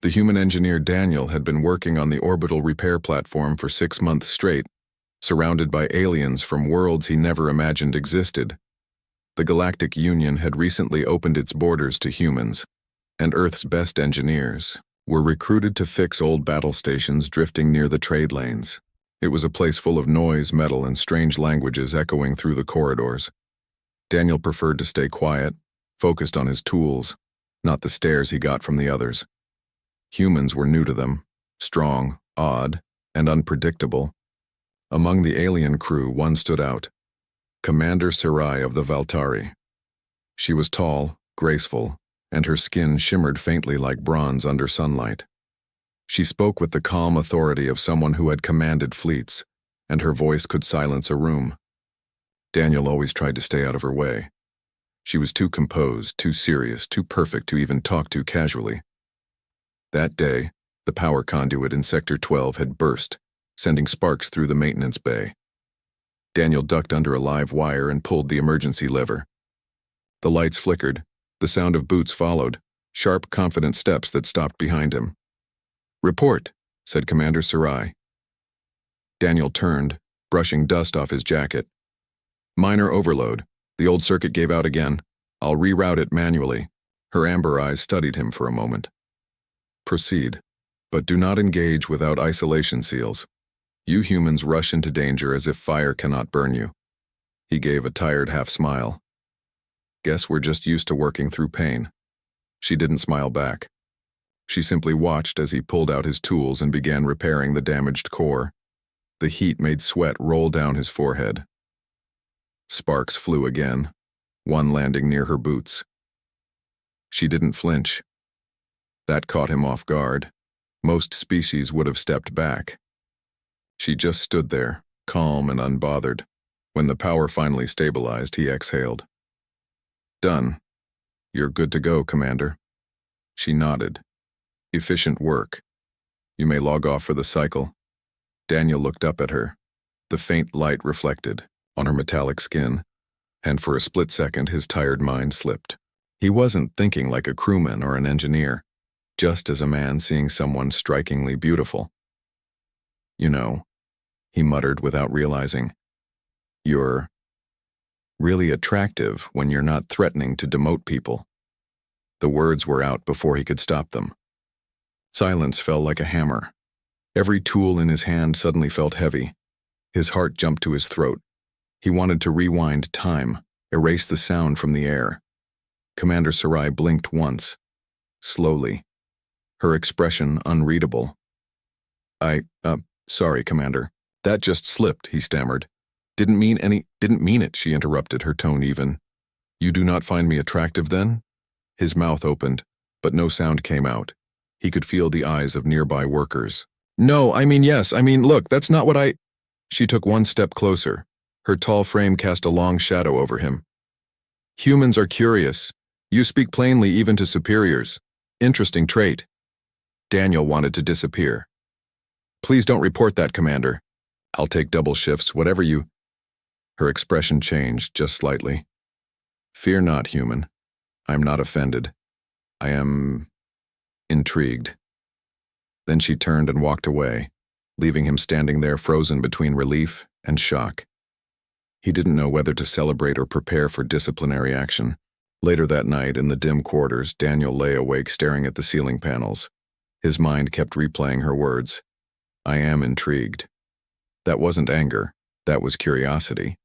The human engineer Daniel had been working on the orbital repair platform for 6 months straight, surrounded by aliens from worlds he never imagined existed. The Galactic Union had recently opened its borders to humans, and Earth's best engineers were recruited to fix old battle stations drifting near the trade lanes. It was a place full of noise, metal, and strange languages echoing through the corridors. Daniel preferred to stay quiet, focused on his tools, not the stares he got from the others. Humans were new to them, strong, odd, and unpredictable. Among the alien crew, one stood out, Commander Sarai of the Valtari. She was tall, graceful, and her skin shimmered faintly like bronze under sunlight. She spoke with the calm authority of someone who had commanded fleets, and her voice could silence a room. Daniel always tried to stay out of her way. She was too composed, too serious, too perfect to even talk to casually. That day, the power conduit in Sector 12 had burst, sending sparks through the maintenance bay. Daniel ducked under a live wire and pulled the emergency lever. The lights flickered, the sound of boots followed, sharp, confident steps that stopped behind him. "Report," said Commander Sarai. Daniel turned, brushing dust off his jacket. "Minor overload. The old circuit gave out again. I'll reroute it manually." Her amber eyes studied him for a moment. "Proceed, but do not engage without isolation seals. You humans rush into danger as if fire cannot burn you." He gave a tired half-smile. "Guess we're just used to working through pain." She didn't smile back. She simply watched as he pulled out his tools and began repairing the damaged core. The heat made sweat roll down his forehead. Sparks flew again, one landing near her boots. She didn't flinch. That caught him off guard. Most species would have stepped back. She just stood there, calm and unbothered. When the power finally stabilized, he exhaled. "Done. You're good to go, Commander." She nodded. "Efficient work. You may log off for the cycle." Daniel looked up at her. The faint light reflected on her metallic skin, and for a split second his tired mind slipped. He wasn't thinking like a crewman or an engineer, just as a man seeing someone strikingly beautiful. "You know," he muttered without realizing, "you're really attractive when you're not threatening to demote people." The words were out before he could stop them. Silence fell like a hammer. Every tool in his hand suddenly felt heavy. His heart jumped to his throat. He wanted to rewind time, erase the sound from the air. Commander Sarai blinked once, slowly, her expression unreadable. Sorry, Commander. That just slipped," he stammered. Didn't mean it," she interrupted, her tone even. "You do not find me attractive, then?" His mouth opened, but no sound came out. He could feel the eyes of nearby workers. "No, yes, look, that's not what I—" She took one step closer. Her tall frame cast a long shadow over him. "Humans are curious. You speak plainly even to superiors. Interesting trait." Daniel wanted to disappear. "Please don't report that, Commander. I'll take double shifts, whatever you—" Her expression changed just slightly. "Fear not, human. I'm not offended. I am intrigued." Then she turned and walked away, leaving him standing there frozen between relief and shock. He didn't know whether to celebrate or prepare for disciplinary action. Later that night, in the dim quarters, Daniel lay awake staring at the ceiling panels. His mind kept replaying her words. "I am intrigued." That wasn't anger, that was curiosity.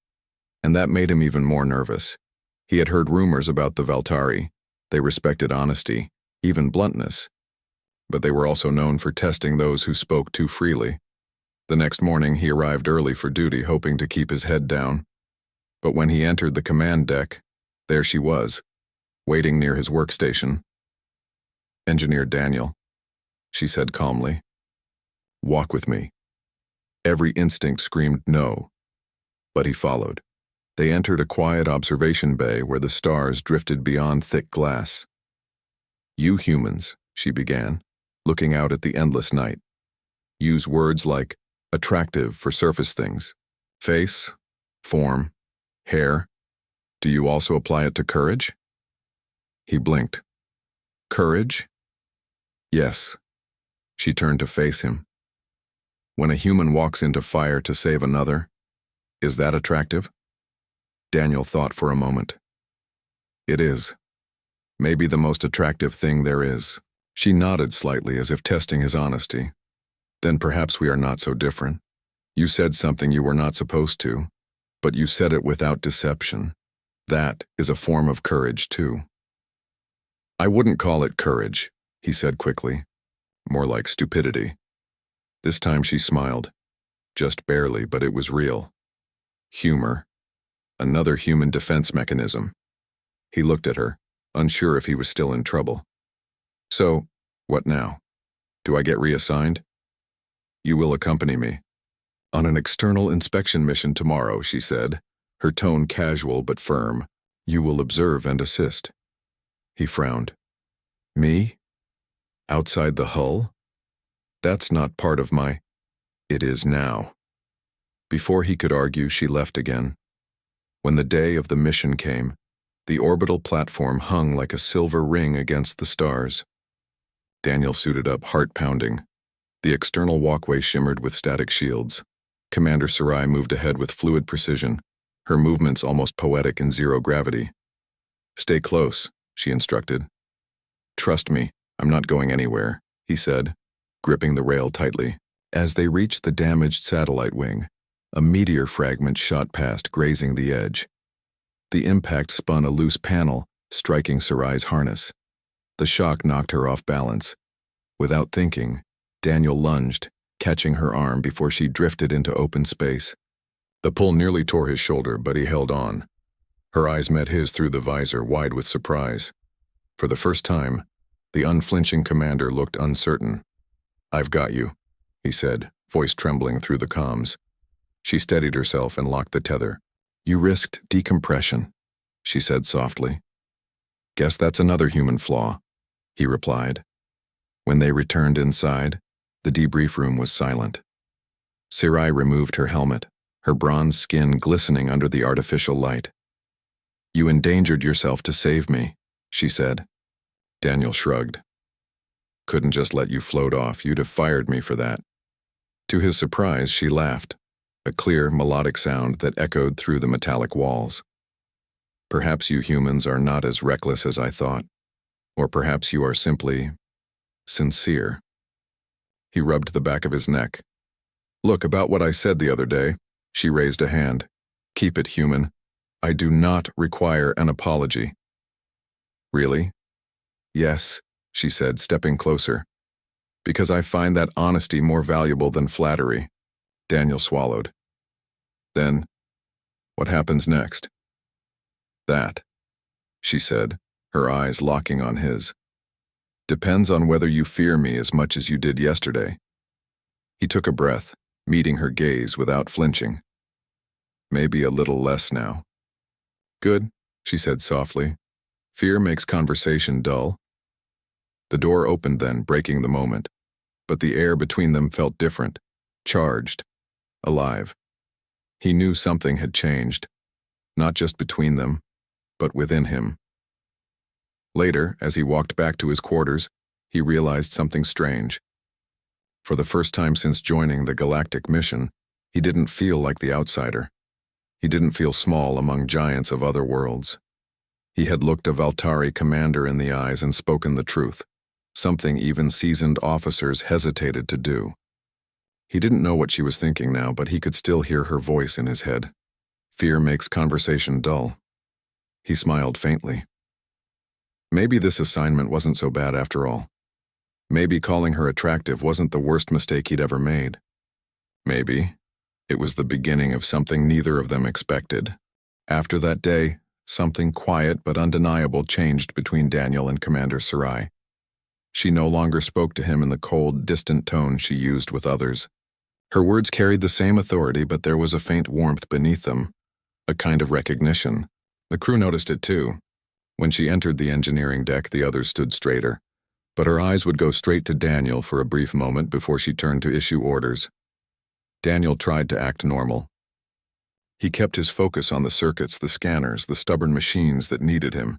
And that made him even more nervous. He had heard rumors about the Valtari. They respected honesty, even bluntness. But they were also known for testing those who spoke too freely. The next morning, he arrived early for duty, hoping to keep his head down. But when he entered the command deck, there she was, waiting near his workstation. "Engineer Daniel," she said calmly. "Walk with me." Every instinct screamed no, but he followed. They entered a quiet observation bay where the stars drifted beyond thick glass. "You humans," she began, looking out at the endless night, "use words like attractive for surface things. Face, form, hair. Do you also apply it to courage?" He blinked. "Courage?" "Yes, She turned to face him. When a human walks into fire to save another, is that attractive? Daniel thought for a moment. It is. Maybe the most attractive thing there is. She nodded slightly as if testing his honesty. Then perhaps we are not so different. You said something you were not supposed to, but you said it without deception. That is a form of courage, too. I wouldn't call it courage, he said quickly. More like stupidity. This time she smiled. Just barely, but it was real. Humor. Another human defense mechanism. He looked at her, unsure if he was still in trouble. So, what now? Do I get reassigned? You will accompany me. On an external inspection mission tomorrow, she said, her tone casual but firm. You will observe and assist. He frowned. Me? Outside the hull? That's not part of my... It is now. Before he could argue, she left again. When the day of the mission came, the orbital platform hung like a silver ring against the stars. Daniel suited up, heart pounding. The external walkway shimmered with static shields. Commander Sarai moved ahead with fluid precision, her movements almost poetic in zero gravity. Stay close, she instructed. Trust me, I'm not going anywhere, he said, gripping the rail tightly. As they reached the damaged satellite wing, a meteor fragment shot past, grazing the edge. The impact spun a loose panel, striking Sarai's harness. The shock knocked her off balance. Without thinking, Daniel lunged, catching her arm before she drifted into open space. The pull nearly tore his shoulder, but he held on. Her eyes met his through the visor, wide with surprise. For the first time, the unflinching commander looked uncertain. I've got you, he said, voice trembling through the comms. She steadied herself and locked the tether. You risked decompression, she said softly. Guess that's another human flaw, he replied. When they returned inside, the debrief room was silent. Sarai removed her helmet, her bronze skin glistening under the artificial light. You endangered yourself to save me, she said. Daniel shrugged. Couldn't just let you float off, you'd have fired me for that. To his surprise, she laughed, a clear, melodic sound that echoed through the metallic walls. Perhaps you humans are not as reckless as I thought, or perhaps you are simply sincere. He rubbed the back of his neck. Look, about what I said the other day, she raised a hand. Keep it human. I do not require an apology. Really? Yes, she said, stepping closer. Because I find that honesty more valuable than flattery. Daniel swallowed. Then, what happens next? That, she said, her eyes locking on his. Depends on whether you fear me as much as you did yesterday. He took a breath, meeting her gaze without flinching. Maybe a little less now. Good, she said softly. Fear makes conversation dull. The door opened then, breaking the moment, but the air between them felt different, charged, alive. He knew something had changed, not just between them, but within him. Later, as he walked back to his quarters, he realized something strange. For the first time since joining the Galactic mission, he didn't feel like the outsider. He didn't feel small among giants of other worlds. He had looked a Valtari commander in the eyes and spoken the truth, something even seasoned officers hesitated to do. He didn't know what she was thinking now, but he could still hear her voice in his head. Fear makes conversation dull. He smiled faintly. Maybe this assignment wasn't so bad after all. Maybe calling her attractive wasn't the worst mistake he'd ever made. Maybe it was the beginning of something neither of them expected. After that day, something quiet but undeniable changed between Daniel and Commander Sarai. She no longer spoke to him in the cold, distant tone she used with others. Her words carried the same authority, but there was a faint warmth beneath them, a kind of recognition. The crew noticed it too. When she entered the engineering deck, the others stood straighter, but her eyes would go straight to Daniel for a brief moment before she turned to issue orders. Daniel tried to act normal. He kept his focus on the circuits, the scanners, the stubborn machines that needed him.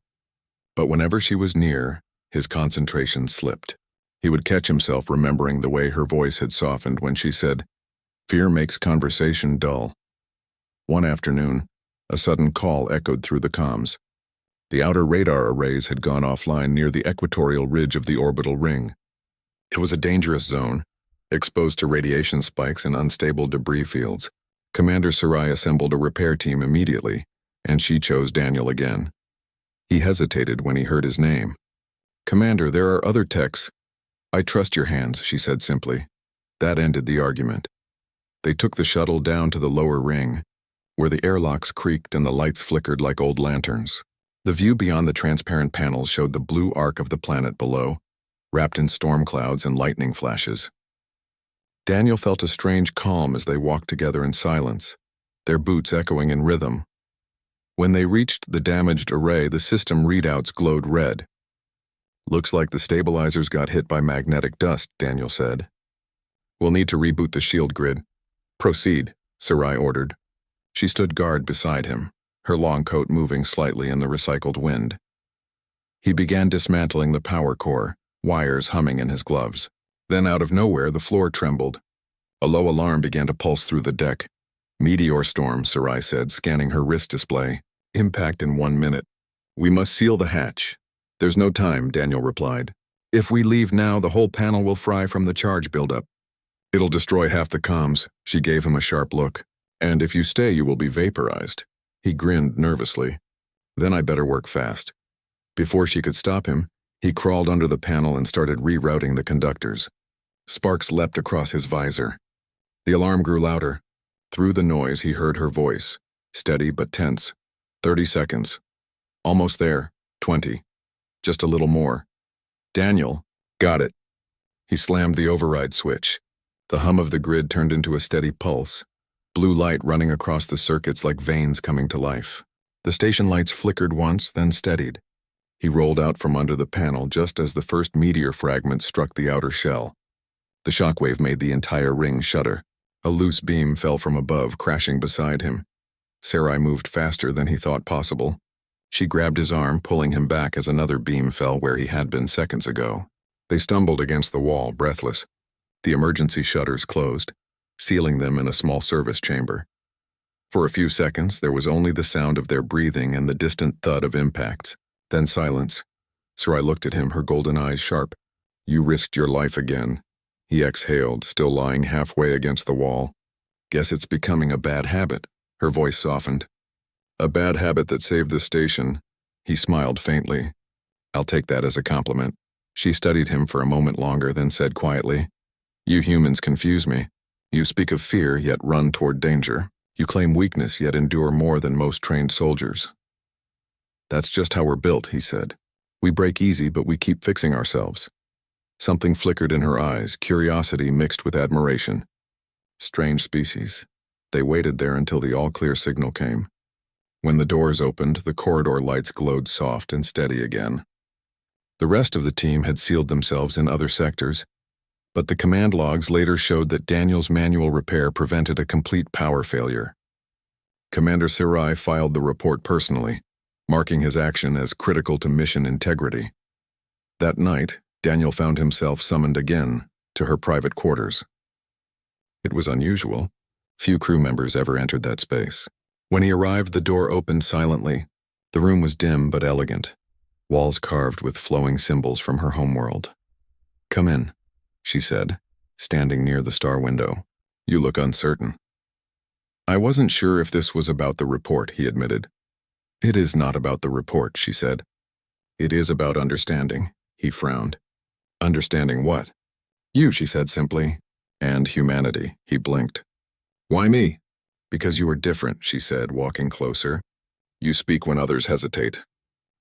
But whenever she was near, his concentration slipped. He would catch himself remembering the way her voice had softened when she said, "Fear makes conversation dull." One afternoon, a sudden call echoed through the comms. The outer radar arrays had gone offline near the equatorial ridge of the orbital ring. It was a dangerous zone, exposed to radiation spikes and unstable debris fields. Commander Sarai assembled a repair team immediately, and she chose Daniel again. He hesitated when he heard his name. "Commander, there are other techs." "I trust your hands," she said simply. That ended the argument. They took the shuttle down to the lower ring, where the airlocks creaked and the lights flickered like old lanterns. The view beyond the transparent panels showed the blue arc of the planet below, wrapped in storm clouds and lightning flashes. Daniel felt a strange calm as they walked together in silence, their boots echoing in rhythm. When they reached the damaged array, the system readouts glowed red. "Looks like the stabilizers got hit by magnetic dust," Daniel said. "We'll need to reboot the shield grid." "Proceed," Sarai ordered. She stood guard beside him, her long coat moving slightly in the recycled wind. He began dismantling the power core, wires humming in his gloves. Then out of nowhere, the floor trembled. A low alarm began to pulse through the deck. "Meteor storm," Sarai said, scanning her wrist display. "Impact in 1 minute. We must seal the hatch." "There's no time," Daniel replied. "If we leave now, the whole panel will fry from the charge buildup. It'll destroy half the comms." She gave him a sharp look. "And if you stay, you will be vaporized." He grinned nervously. "Then I better work fast." Before she could stop him, he crawled under the panel and started rerouting the conductors. Sparks leapt across his visor. The alarm grew louder. Through the noise, he heard her voice, steady but tense. 30 seconds. Almost there. 20. Just a little more. "Daniel." "Got it." He slammed the override switch. The hum of the grid turned into a steady pulse, blue light running across the circuits like veins coming to life. The station lights flickered once, then steadied. He rolled out from under the panel just as the first meteor fragment struck the outer shell. The shockwave made the entire ring shudder. A loose beam fell from above, crashing beside him. Sarai moved faster than he thought possible. She grabbed his arm, pulling him back as another beam fell where he had been seconds ago. They stumbled against the wall, breathless. The emergency shutters closed, sealing them in a small service chamber. For a few seconds, there was only the sound of their breathing and the distant thud of impacts. Then silence. Sarai looked at him, her golden eyes sharp. "You risked your life again." He exhaled, still lying halfway against the wall. "Guess it's becoming a bad habit." Her voice softened. "A bad habit that saved the station." He smiled faintly. "I'll take that as a compliment." She studied him for a moment longer, then said quietly, "You humans confuse me. You speak of fear, yet run toward danger. You claim weakness, yet endure more than most trained soldiers." "That's just how we're built," he said. "We break easy, but we keep fixing ourselves." Something flickered in her eyes, curiosity mixed with admiration. Strange species. They waited there until the all-clear signal came. When the doors opened, the corridor lights glowed soft and steady again. The rest of the team had sealed themselves in other sectors, but the command logs later showed that Daniel's manual repair prevented a complete power failure. Commander Sarai filed the report personally, marking his action as critical to mission integrity. That night, Daniel found himself summoned again to her private quarters. It was unusual. Few crew members ever entered that space. When he arrived, the door opened silently. The room was dim but elegant, walls carved with flowing symbols from her homeworld. "Come in," she said, standing near the star window. "You look uncertain." "I wasn't sure if this was about the report," he admitted. "It is not about the report," she said. "It is about understanding," he frowned. "Understanding what?" "You," she said simply. "And humanity," he blinked. "Why me?" "Because you are different," she said, walking closer. "You speak when others hesitate.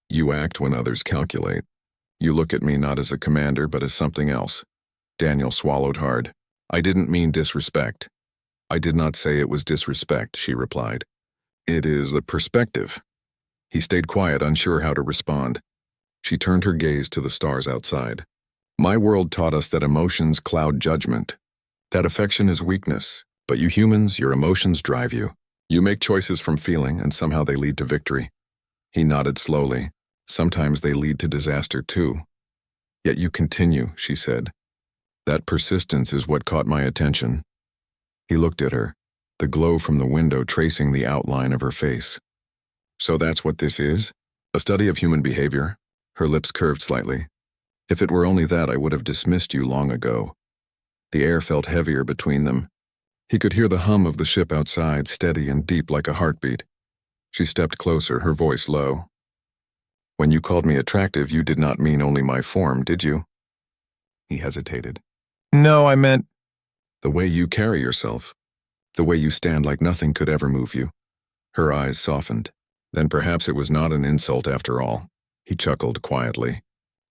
You act when others calculate. You look at me not as a commander, but as something else." Daniel swallowed hard. "I didn't mean disrespect." "I did not say it was disrespect," she replied. "It is a perspective." He stayed quiet, unsure how to respond. She turned her gaze to the stars outside. "My world taught us that emotions cloud judgment, that affection is weakness, but you humans, your emotions drive you. You make choices from feeling, and somehow they lead to victory." He nodded slowly. "Sometimes they lead to disaster too." Yet you continue, she said. That persistence is what caught my attention. He looked at her, the glow from the window tracing the outline of her face. So that's what this is? A study of human behavior? Her lips curved slightly. If it were only that, I would have dismissed you long ago. The air felt heavier between them. He could hear the hum of the ship outside, steady and deep like a heartbeat. She stepped closer, her voice low. When you called me attractive, you did not mean only my form, did you? He hesitated. No, I meant the way you carry yourself. The way you stand like nothing could ever move you. Her eyes softened. Then perhaps it was not an insult after all. He chuckled quietly.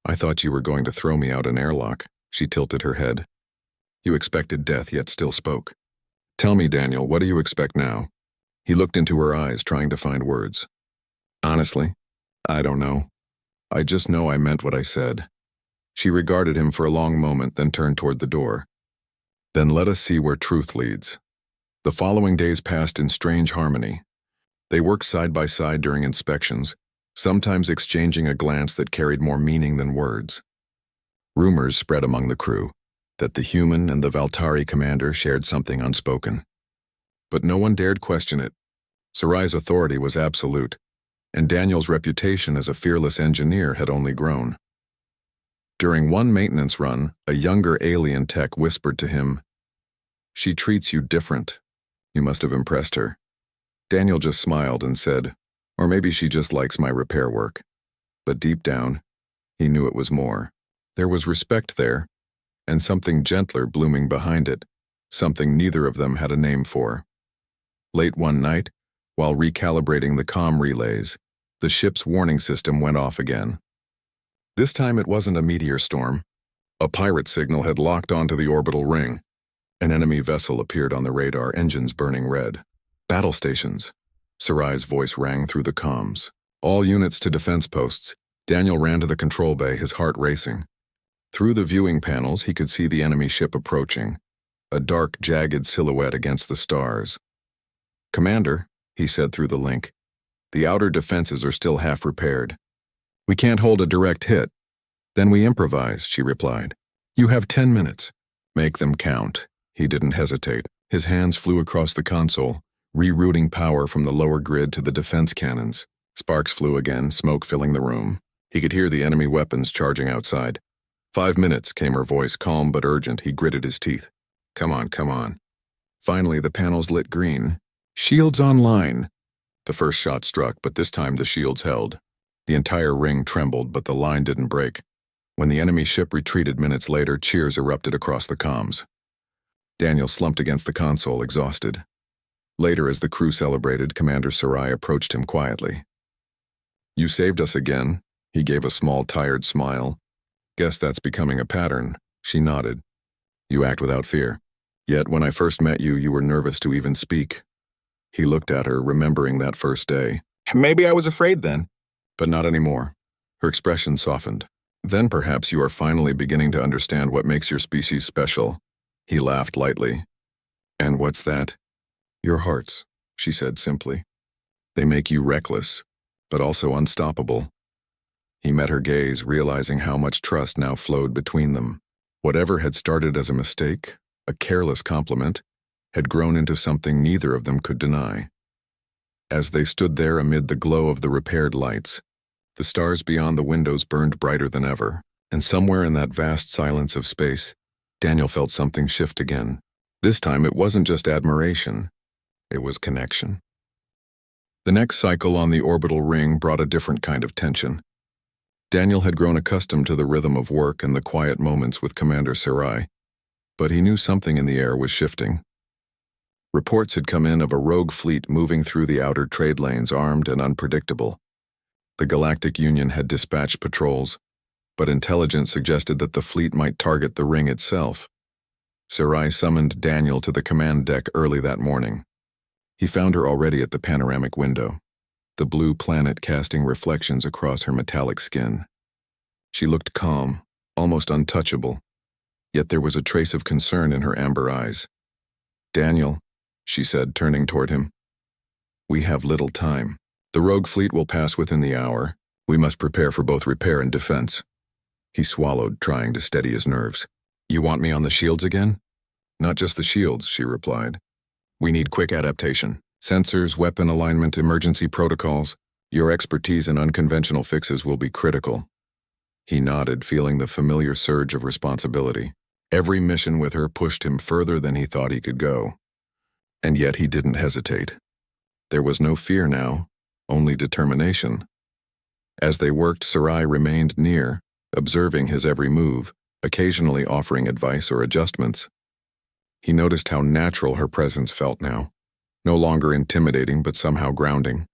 I thought you were going to throw me out an airlock. She tilted her head. You expected death, yet still spoke. Tell me, Daniel, what do you expect now? He looked into her eyes, trying to find words. Honestly, I don't know. I just know I meant what I said. She regarded him for a long moment, then turned toward the door. Then let us see where truth leads. The following days passed in strange harmony. They worked side by side during inspections, sometimes exchanging a glance that carried more meaning than words. Rumors spread among the crew that the human and the Valtari commander shared something unspoken. But no one dared question it. Sarai's authority was absolute, and Daniel's reputation as a fearless engineer had only grown. During one maintenance run, a younger alien tech whispered to him, "She treats you different. You must have impressed her." Daniel just smiled and said, "Or maybe she just likes my repair work." But deep down, he knew it was more. There was respect there, and something gentler blooming behind it, something neither of them had a name for. Late one night, while recalibrating the comm relays, the ship's warning system went off again. This time it wasn't a meteor storm. A pirate signal had locked onto the orbital ring. An enemy vessel appeared on the radar, engines burning red. Battle stations. Sarai's voice rang through the comms. All units to defense posts. Daniel ran to the control bay, his heart racing. Through the viewing panels, he could see the enemy ship approaching, a dark, jagged silhouette against the stars. "Commander," he said through the link, "the outer defenses are still half repaired. We can't hold a direct hit." "Then we improvise," she replied. "You have 10 minutes. Make them count." He didn't hesitate. His hands flew across the console, rerouting power from the lower grid to the defense cannons. Sparks flew again, smoke filling the room. He could hear the enemy weapons charging outside. 5 minutes, came her voice, calm but urgent. He gritted his teeth. Come on, come on. Finally, the panels lit green. "Shields online." The first shot struck, but this time the shields held. The entire ring trembled, but the line didn't break. When the enemy ship retreated minutes later, cheers erupted across the comms. Daniel slumped against the console, exhausted. Later, as the crew celebrated, Commander Sarai approached him quietly. "You saved us again." He gave a small, tired smile. "Guess that's becoming a pattern." She nodded. "You act without fear. Yet when I first met you, you were nervous to even speak." He looked at her, remembering that first day. "Maybe I was afraid then." "But not anymore." Her expression softened. "Then perhaps you are finally beginning to understand what makes your species special." He laughed lightly. "And what's that?" "Your hearts," she said simply. "They make you reckless, but also unstoppable." He met her gaze, realizing how much trust now flowed between them. Whatever had started as a mistake, a careless compliment, had grown into something neither of them could deny. As they stood there amid the glow of the repaired lights, the stars beyond the windows burned brighter than ever, and somewhere in that vast silence of space, Daniel felt something shift again. This time it wasn't just admiration, it was connection. The next cycle on the orbital ring brought a different kind of tension. Daniel had grown accustomed to the rhythm of work and the quiet moments with Commander Sarai, but he knew something in the air was shifting. Reports had come in of a rogue fleet moving through the outer trade lanes, armed and unpredictable. The Galactic Union had dispatched patrols, but intelligence suggested that the fleet might target the ring itself. Sarai summoned Daniel to the command deck early that morning. He found her already at the panoramic window, the blue planet casting reflections across her metallic skin. She looked calm, almost untouchable, yet there was a trace of concern in her amber eyes. "Daniel," she said, turning toward him, "we have little time. The rogue fleet will pass within the hour. We must prepare for both repair and defense." He swallowed, trying to steady his nerves. "You want me on the shields again?" "Not just the shields," she replied. "We need quick adaptation. Sensors, weapon alignment, emergency protocols. Your expertise in unconventional fixes will be critical." He nodded, feeling the familiar surge of responsibility. Every mission with her pushed him further than he thought he could go. And yet he didn't hesitate. There was no fear now, only determination. As they worked, Sarai remained near, observing his every move, occasionally offering advice or adjustments. He noticed how natural her presence felt now, no longer intimidating but somehow grounding.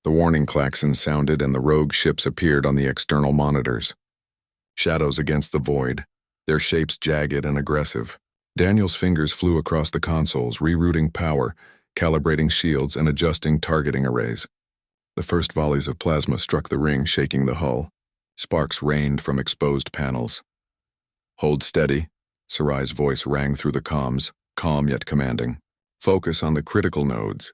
The warning klaxons sounded and the rogue ships appeared on the external monitors. Shadows against the void, their shapes jagged and aggressive. Daniel's fingers flew across the consoles, rerouting power, calibrating shields, and adjusting targeting arrays. The first volleys of plasma struck the ring, shaking the hull. Sparks rained from exposed panels. "Hold steady," Sarai's voice rang through the comms, calm yet commanding. "Focus on the critical nodes.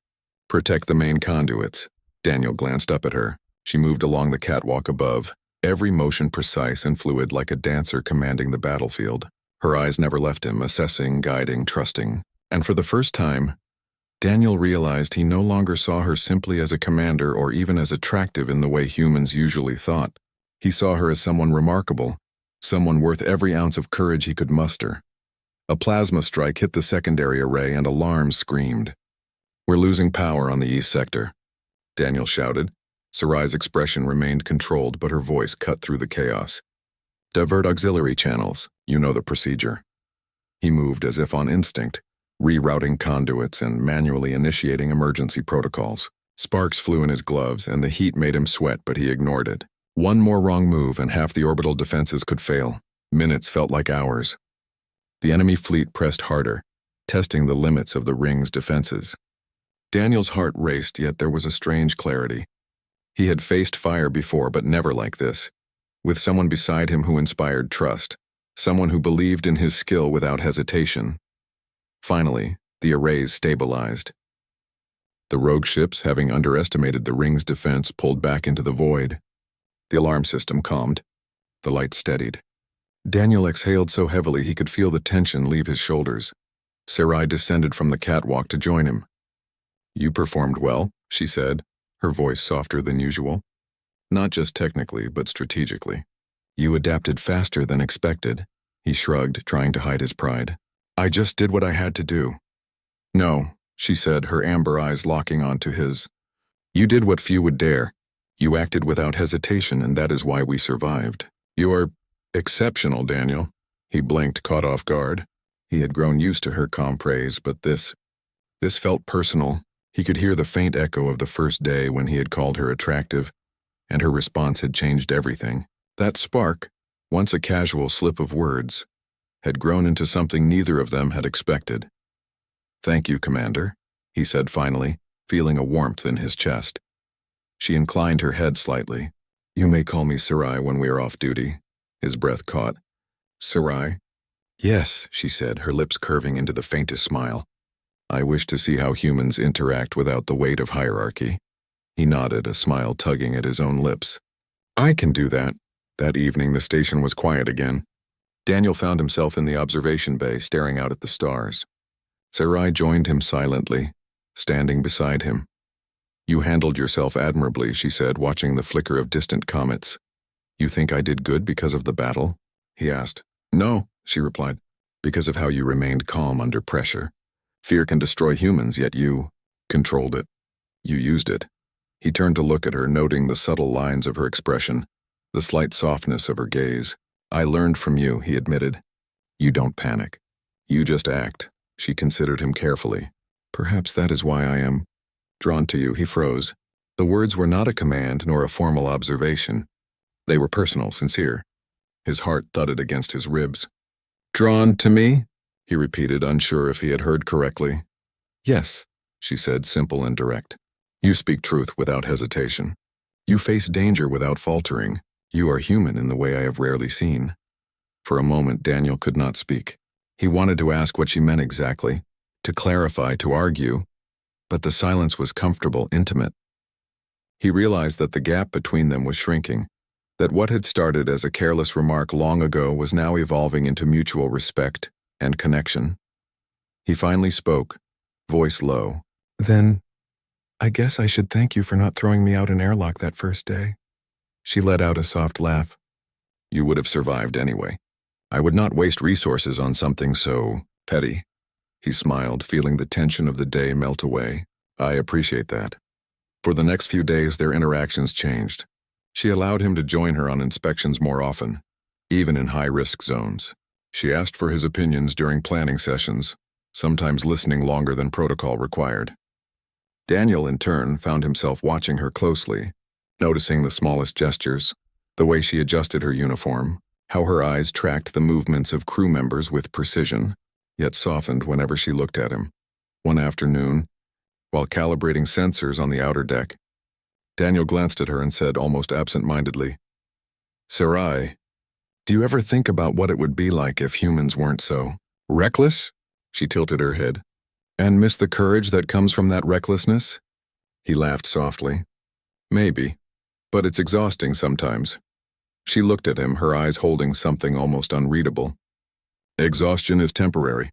Protect the main conduits." Daniel glanced up at her. She moved along the catwalk above, every motion precise and fluid like a dancer commanding the battlefield. Her eyes never left him, assessing, guiding, trusting. And for the first time, Daniel realized he no longer saw her simply as a commander or even as attractive in the way humans usually thought. He saw her as someone remarkable, someone worth every ounce of courage he could muster. A plasma strike hit the secondary array and alarms screamed. "We're losing power on the east sector," Daniel shouted. Sarai's expression remained controlled, but her voice cut through the chaos. "Divert auxiliary channels. You know the procedure." He moved as if on instinct, rerouting conduits and manually initiating emergency protocols. Sparks flew in his gloves, and the heat made him sweat, but he ignored it. One more wrong move, and half the orbital defenses could fail. Minutes felt like hours. The enemy fleet pressed harder, testing the limits of the ring's defenses. Daniel's heart raced, yet there was a strange clarity. He had faced fire before, but never like this. With someone beside him who inspired trust, someone who believed in his skill without hesitation. Finally, the arrays stabilized. The rogue ships, having underestimated the ring's defense, pulled back into the void. The alarm system calmed. The light steadied. Daniel exhaled so heavily he could feel the tension leave his shoulders. Sarai descended from the catwalk to join him. "You performed well," she said, her voice softer than usual. "Not just technically, but strategically. You adapted faster than expected." He shrugged, trying to hide his pride. "I just did what I had to do." "No," she said, her amber eyes locking onto his. "You did what few would dare. You acted without hesitation, and that is why we survived." "You're exceptional, Daniel." He blinked, caught off guard. He had grown used to her calm praise, but this felt personal. He could hear the faint echo of the first day when he had called her attractive, and her response had changed everything. That spark, once a casual slip of words, had grown into something neither of them had expected. "Thank you, Commander," he said finally, feeling a warmth in his chest. She inclined her head slightly. "You may call me Sarai when we are off duty." His breath caught. "Sarai?" "Yes," she said, her lips curving into the faintest smile. "I wish to see how humans interact without the weight of hierarchy." He nodded, a smile tugging at his own lips. "I can do that." That evening the station was quiet again. Daniel found himself in the observation bay, staring out at the stars. Sarai joined him silently, standing beside him. "You handled yourself admirably," she said, watching the flicker of distant comets. "You think I did good because of the battle?" he asked. "No," she replied, "because of how you remained calm under pressure. Fear can destroy humans, yet you controlled it. You used it." He turned to look at her, noting the subtle lines of her expression, the slight softness of her gaze. "I learned from you," he admitted. "You don't panic. You just act." She considered him carefully. "Perhaps that is why I am drawn to you." He froze. The words were not a command nor a formal observation. They were personal, sincere. His heart thudded against his ribs. "Drawn to me?" he repeated, unsure if he had heard correctly. "Yes," she said, simple and direct. "You speak truth without hesitation. You face danger without faltering. You are human in the way I have rarely seen." For a moment, Daniel could not speak. He wanted to ask what she meant exactly, to clarify, to argue, but the silence was comfortable, intimate. He realized that the gap between them was shrinking. That what had started as a careless remark long ago was now evolving into mutual respect and connection. He finally spoke, voice low. "Then, I guess I should thank you for not throwing me out an airlock that first day." She let out a soft laugh. "You would have survived anyway. I would not waste resources on something so petty." He smiled, feeling the tension of the day melt away. "I appreciate that." For the next few days, their interactions changed. She allowed him to join her on inspections more often, even in high-risk zones. She asked for his opinions during planning sessions, sometimes listening longer than protocol required. Daniel, in turn, found himself watching her closely, noticing the smallest gestures, the way she adjusted her uniform, how her eyes tracked the movements of crew members with precision, yet softened whenever she looked at him. One afternoon, while calibrating sensors on the outer deck, Daniel glanced at her and said almost absent-mindedly, "Sarai, do you ever think about what it would be like if humans weren't so reckless?" She tilted her head. "And miss the courage that comes from that recklessness?" He laughed softly. "Maybe, but it's exhausting sometimes." She looked at him, her eyes holding something almost unreadable. "Exhaustion is temporary.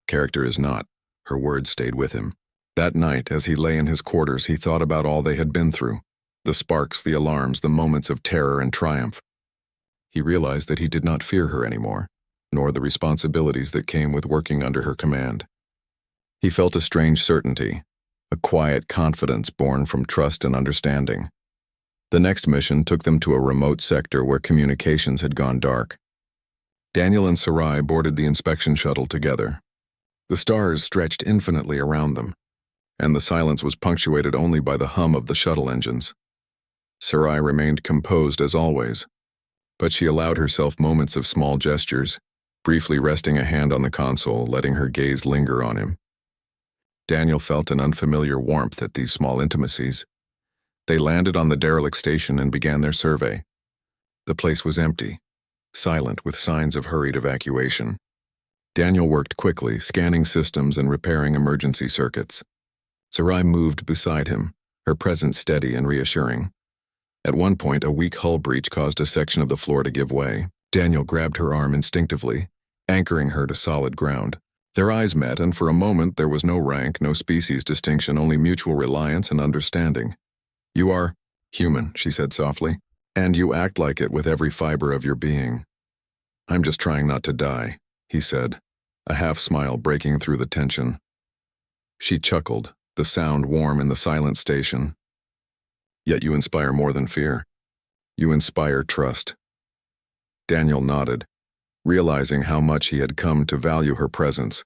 Character is not." Her words stayed with him. That night, as he lay in his quarters, he thought about all they had been through. The sparks, the alarms, the moments of terror and triumph. He realized that he did not fear her anymore, nor the responsibilities that came with working under her command. He felt a strange certainty, a quiet confidence born from trust and understanding. The next mission took them to a remote sector where communications had gone dark. Daniel and Sarai boarded the inspection shuttle together. The stars stretched infinitely around them, and the silence was punctuated only by the hum of the shuttle engines. Sarai remained composed as always, but she allowed herself moments of small gestures, briefly resting a hand on the console, letting her gaze linger on him. Daniel felt an unfamiliar warmth at these small intimacies. They landed on the derelict station and began their survey. The place was empty, silent with signs of hurried evacuation. Daniel worked quickly, scanning systems and repairing emergency circuits. Sarai moved beside him, her presence steady and reassuring. At one point, a weak hull breach caused a section of the floor to give way. Daniel grabbed her arm instinctively, anchoring her to solid ground. Their eyes met, and for a moment there was no rank, no species distinction, only mutual reliance and understanding. "You are human," she said softly, "and you act like it with every fiber of your being." "I'm just trying not to die," he said, a half-smile breaking through the tension. She chuckled, the sound warm in the silent station. "Yet you inspire more than fear. You inspire trust." Daniel nodded, realizing how much he had come to value her presence,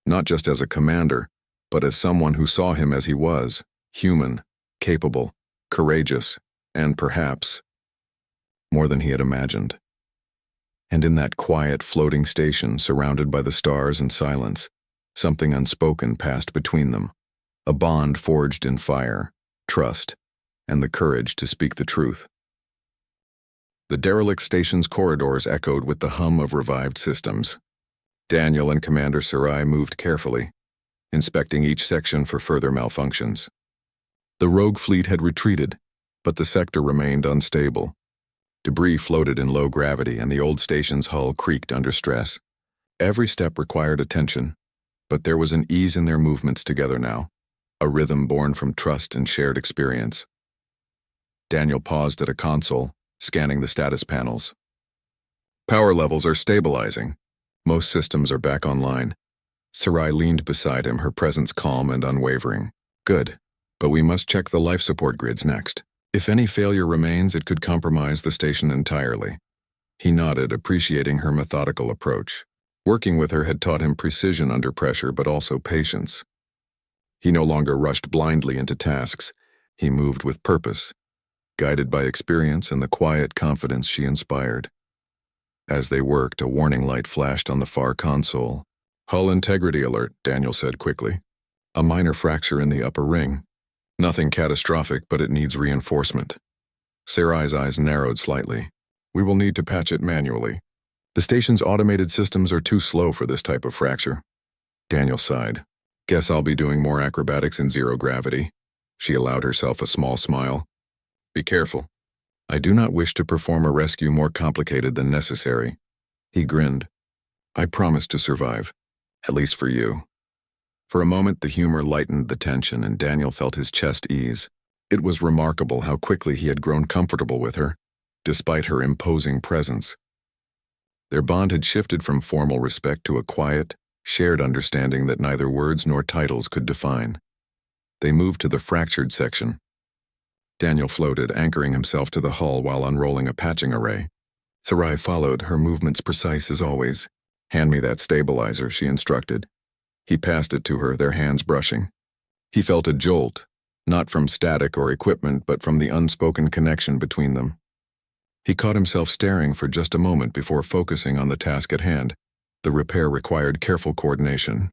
not just as a commander, but as someone who saw him as he was, human, capable, courageous, and perhaps more than he had imagined. And in that quiet, floating station, surrounded by the stars and silence, something unspoken passed between them, a bond forged in fire, trust, and the courage to speak the truth. The derelict station's corridors echoed with the hum of revived systems. Daniel and Commander Sarai moved carefully, inspecting each section for further malfunctions. The rogue fleet had retreated, but the sector remained unstable. Debris floated in low gravity, and the old station's hull creaked under stress. Every step required attention, but there was an ease in their movements together now, a rhythm born from trust and shared experience. Daniel paused at a console, scanning the status panels. "Power levels are stabilizing. Most systems are back online." Sarai leaned beside him, her presence calm and unwavering. "Good, but we must check the life support grids next. If any failure remains, it could compromise the station entirely." He nodded, appreciating her methodical approach. Working with her had taught him precision under pressure, but also patience. He no longer rushed blindly into tasks. He moved with purpose, guided by experience and the quiet confidence she inspired. As they worked, a warning light flashed on the far console. "Hull integrity alert," Daniel said quickly. "A minor fracture in the upper ring. Nothing catastrophic, but it needs reinforcement." Sarai's eyes narrowed slightly. "We will need to patch it manually. The station's automated systems are too slow for this type of fracture." Daniel sighed. "Guess I'll be doing more acrobatics in zero gravity." She allowed herself a small smile. "Be careful." I do not wish to perform a rescue more complicated than necessary. He grinned. I promise to survive, at least for you. For a moment the humor lightened the tension and Daniel felt his chest ease. It was remarkable how quickly he had grown comfortable with her, despite her imposing presence. Their bond had shifted from formal respect to a quiet, shared understanding that neither words nor titles could define. They moved to the fractured section. Daniel floated, anchoring himself to the hull while unrolling a patching array. Sarai followed, her movements precise as always. Hand me that stabilizer, she instructed. He passed it to her, their hands brushing. He felt a jolt, not from static or equipment, but from the unspoken connection between them. He caught himself staring for just a moment before focusing on the task at hand. The repair required careful coordination.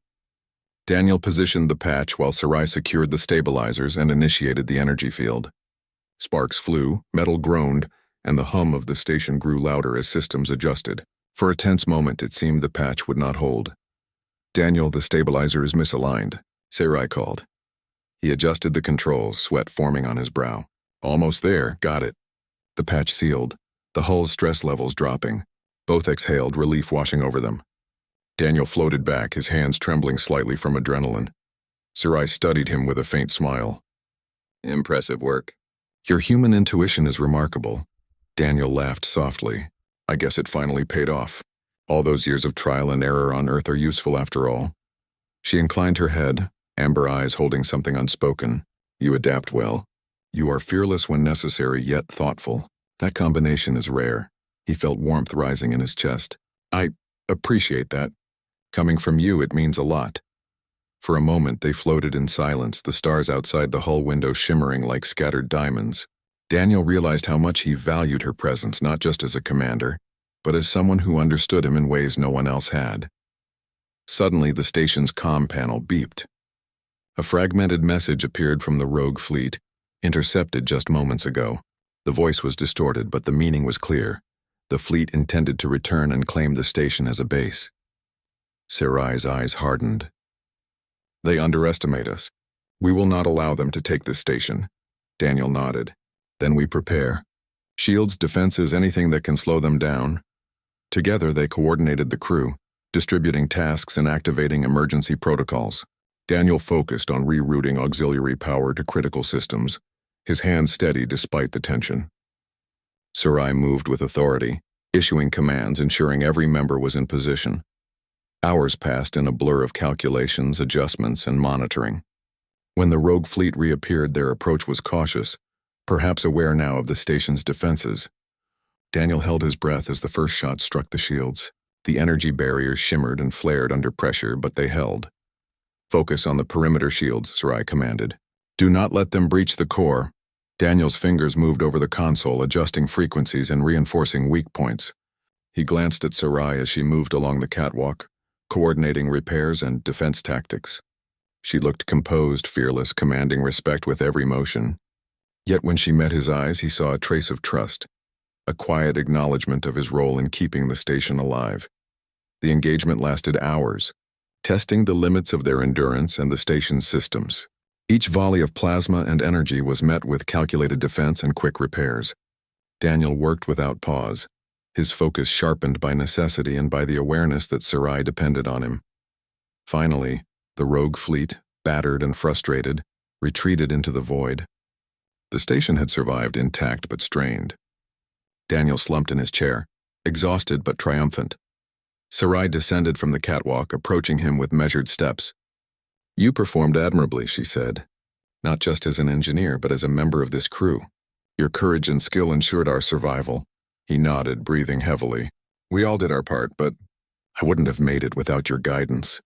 Daniel positioned the patch while Sarai secured the stabilizers and initiated the energy field. Sparks flew, metal groaned, and the hum of the station grew louder as systems adjusted. For a tense moment it seemed the patch would not hold. Daniel, the stabilizer is misaligned, Sarai called. He adjusted the controls, sweat forming on his brow. Almost there, got it. The patch sealed, the hull's stress levels dropping. Both exhaled, relief washing over them. Daniel floated back, his hands trembling slightly from adrenaline. Sarai studied him with a faint smile. Impressive work. Your human intuition is remarkable. Daniel laughed softly. I guess it finally paid off. All those years of trial and error on Earth are useful after all. She inclined her head, amber eyes holding something unspoken. You adapt well. You are fearless when necessary, yet thoughtful. That combination is rare. He felt warmth rising in his chest. I appreciate that. Coming from you, it means a lot. For a moment, they floated in silence, the stars outside the hull window shimmering like scattered diamonds. Daniel realized how much he valued her presence, not just as a commander, but as someone who understood him in ways no one else had. Suddenly, the station's comm panel beeped. A fragmented message appeared from the rogue fleet, intercepted just moments ago. The voice was distorted, but the meaning was clear. The fleet intended to return and claim the station as a base. Sarai's eyes hardened. They underestimate us. We will not allow them to take this station. Daniel nodded. Then we prepare. Shields, defenses, anything that can slow them down. Together they coordinated the crew, distributing tasks and activating emergency protocols. Daniel focused on rerouting auxiliary power to critical systems, his hands steady despite the tension. Sarai moved with authority, issuing commands, ensuring every member was in position. Hours passed in a blur of calculations, adjustments, and monitoring. When the rogue fleet reappeared, their approach was cautious, perhaps aware now of the station's defenses. Daniel held his breath as the first shot struck the shields. The energy barriers shimmered and flared under pressure, but they held. Focus on the perimeter shields, Sarai commanded. Do not let them breach the core. Daniel's fingers moved over the console, adjusting frequencies and reinforcing weak points. He glanced at Sarai as she moved along the catwalk, coordinating repairs and defense tactics. She looked composed, fearless, commanding respect with every motion. Yet when she met his eyes, he saw a trace of trust, a quiet acknowledgement of his role in keeping the station alive. The engagement lasted hours, testing the limits of their endurance and the station's systems. Each volley of plasma and energy was met with calculated defense and quick repairs. Daniel worked without pause, his focus sharpened by necessity and by the awareness that Sarai depended on him. Finally, the rogue fleet, battered and frustrated, retreated into the void. The station had survived intact but strained. Daniel slumped in his chair, exhausted but triumphant. Sarai descended from the catwalk, approaching him with measured steps. You performed admirably, she said, not just as an engineer, but as a member of this crew. Your courage and skill ensured our survival. He nodded, breathing heavily. We all did our part, but I wouldn't have made it without your guidance.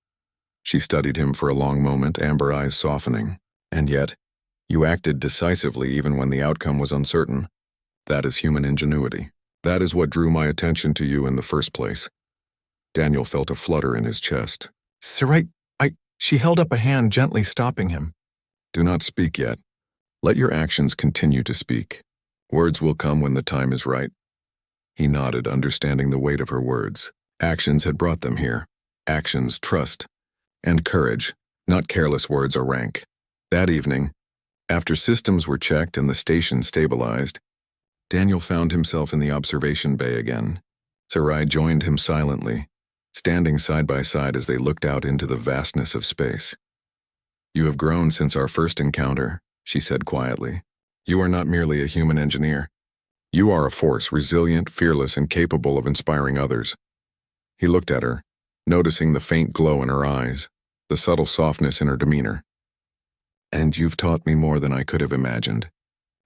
She studied him for a long moment, amber eyes softening. And yet, you acted decisively even when the outcome was uncertain. That is human ingenuity. That is what drew my attention to you in the first place. Daniel felt a flutter in his chest. Sarai, She held up a hand, gently stopping him. Do not speak yet. Let your actions continue to speak. Words will come when the time is right. He nodded, understanding the weight of her words. Actions had brought them here. Actions, trust, and courage, not careless words or rank. That evening, after systems were checked and the station stabilized, Daniel found himself in the observation bay again. Sarai joined him silently, standing side by side as they looked out into the vastness of space. "You have grown since our first encounter," she said quietly. "You are not merely a human engineer. You are a force resilient, fearless, and capable of inspiring others." He looked at her, noticing the faint glow in her eyes, the subtle softness in her demeanor. "And you've taught me more than I could have imagined.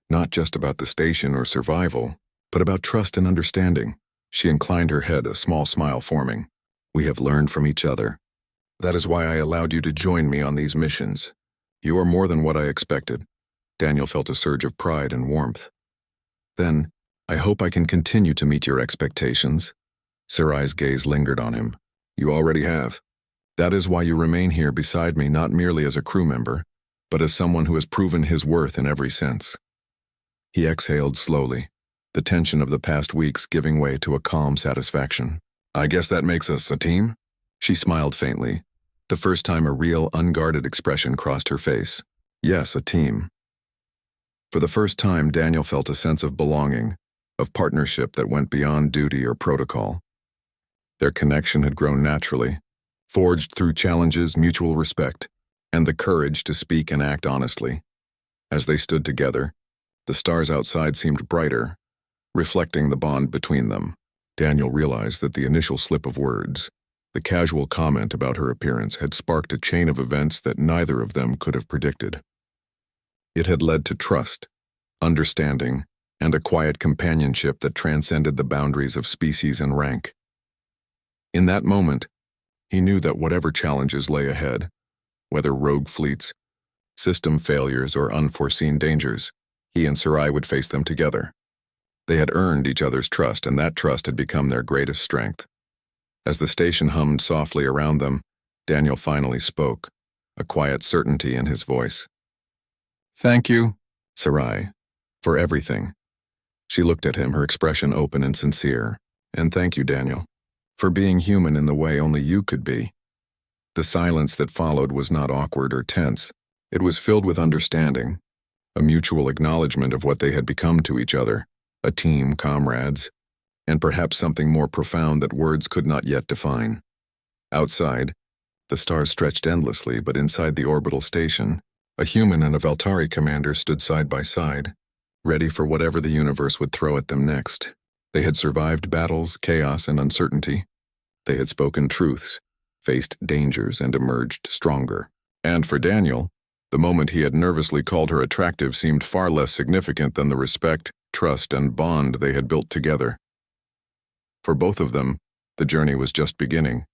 Not just about the station or survival, but about trust and understanding." She inclined her head, a small smile forming. "We have learned from each other. That is why I allowed you to join me on these missions. You are more than what I expected." Daniel felt a surge of pride and warmth. "Then, I hope I can continue to meet your expectations." Sarai's gaze lingered on him. "You already have. That is why you remain here beside me, not merely as a crew member, but as someone who has proven his worth in every sense." He exhaled slowly, the tension of the past weeks giving way to a calm satisfaction. "I guess that makes us a team?" She smiled faintly, the first time a real, unguarded expression crossed her face. "Yes, a team." For the first time, Daniel felt a sense of belonging, of partnership that went beyond duty or protocol. Their connection had grown naturally, forged through challenges, mutual respect, and the courage to speak and act honestly. As they stood together, the stars outside seemed brighter, reflecting the bond between them. Daniel realized that the initial slip of words, the casual comment about her appearance, had sparked a chain of events that neither of them could have predicted. It had led to trust, understanding, and a quiet companionship that transcended the boundaries of species and rank. In that moment, he knew that whatever challenges lay ahead, whether rogue fleets, system failures, or unforeseen dangers, he and Sarai would face them together. They had earned each other's trust, and that trust had become their greatest strength. As the station hummed softly around them, Daniel finally spoke, a quiet certainty in his voice. "Thank you, Sarai, for everything." She looked at him, her expression open and sincere. "And thank you, Daniel, for being human in the way only you could be." The silence that followed was not awkward or tense. It was filled with understanding, a mutual acknowledgement of what they had become to each other, a team, comrades, and perhaps something more profound that words could not yet define. Outside, the stars stretched endlessly, but inside the orbital station, a human and a Veltari commander stood side by side, ready for whatever the universe would throw at them next. They had survived battles, chaos, and uncertainty. They had spoken truths, faced dangers, and emerged stronger. And for Daniel, the moment he had nervously called her attractive seemed far less significant than the respect, trust, and bond they had built together. For both of them, the journey was just beginning.